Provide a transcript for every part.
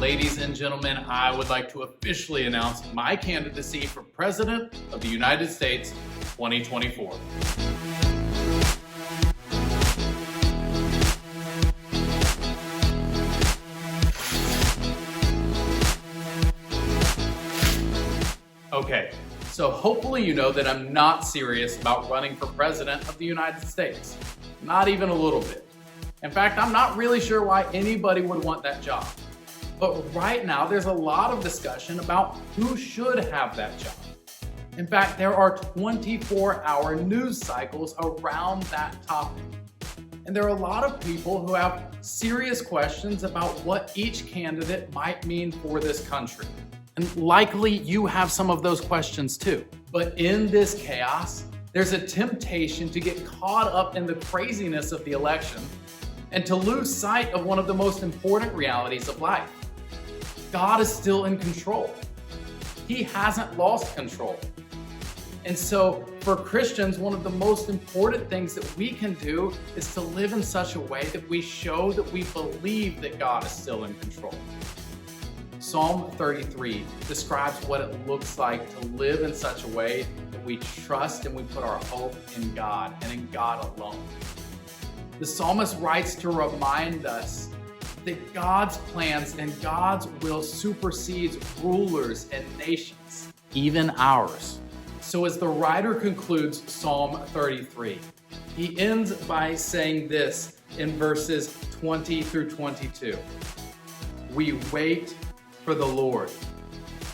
Ladies and gentlemen, I would like to officially announce my candidacy for President of the United States 2024. Okay, so hopefully you know that I'm not serious about running for President of the United States. Not even a little bit. In fact, I'm not really sure why anybody would want that job. But right now, there's a lot of discussion about who should have that job. In fact, there are 24-hour news cycles around that topic. And there are a lot of people who have serious questions about what each candidate might mean for this country. And likely you have some of those questions too. But in this chaos, there's a temptation to get caught up in the craziness of the election and to lose sight of one of the most important realities of life. God is still in control. He hasn't lost control. And so for Christians, one of the most important things that we can do is to live in such a way that we show that we believe that God is still in control. Psalm 33 describes what it looks like to live in such a way that we trust and we put our hope in God and in God alone. The psalmist writes to remind us that God's plans and God's will supersedes rulers and nations, even ours. So as the writer concludes Psalm 33, he ends by saying this in verses 20 through 22. We wait for the Lord.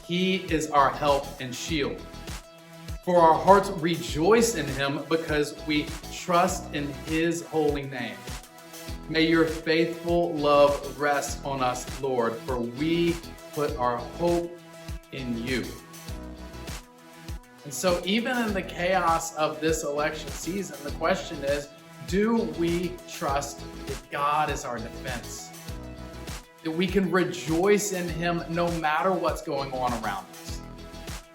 He is our help and shield. For our hearts rejoice in him because we trust in his holy name. May your faithful love rest on us, Lord, for we put our hope in you. And so even in the chaos of this election season, the question is, do we trust that God is our defense? That we can rejoice in him no matter what's going on around us?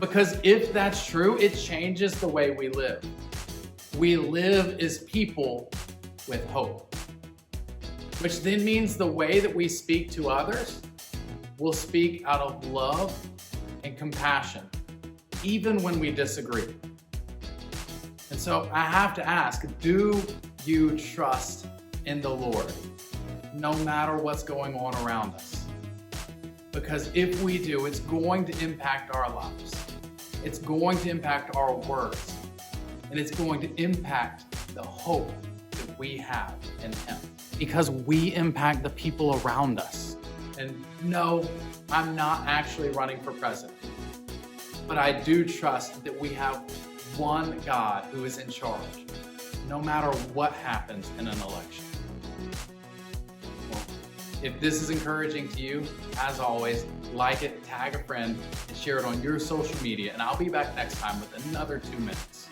Because if that's true, it changes the way we live. We live as people with hope. Which then means the way that we speak to others will speak out of love and compassion, even when we disagree. And so I have to ask, do you trust in the Lord, no matter what's going on around us? Because if we do, it's going to impact our lives. It's going to impact our words. And it's going to impact the hope that we have in him. Because we impact the people around us. And no, I'm not actually running for president. But I do trust that we have one God who is in charge, no matter what happens in an election. Well, if this is encouraging to you, as always, like it, tag a friend, and share it on your social media. And I'll be back next time with another 2 minutes.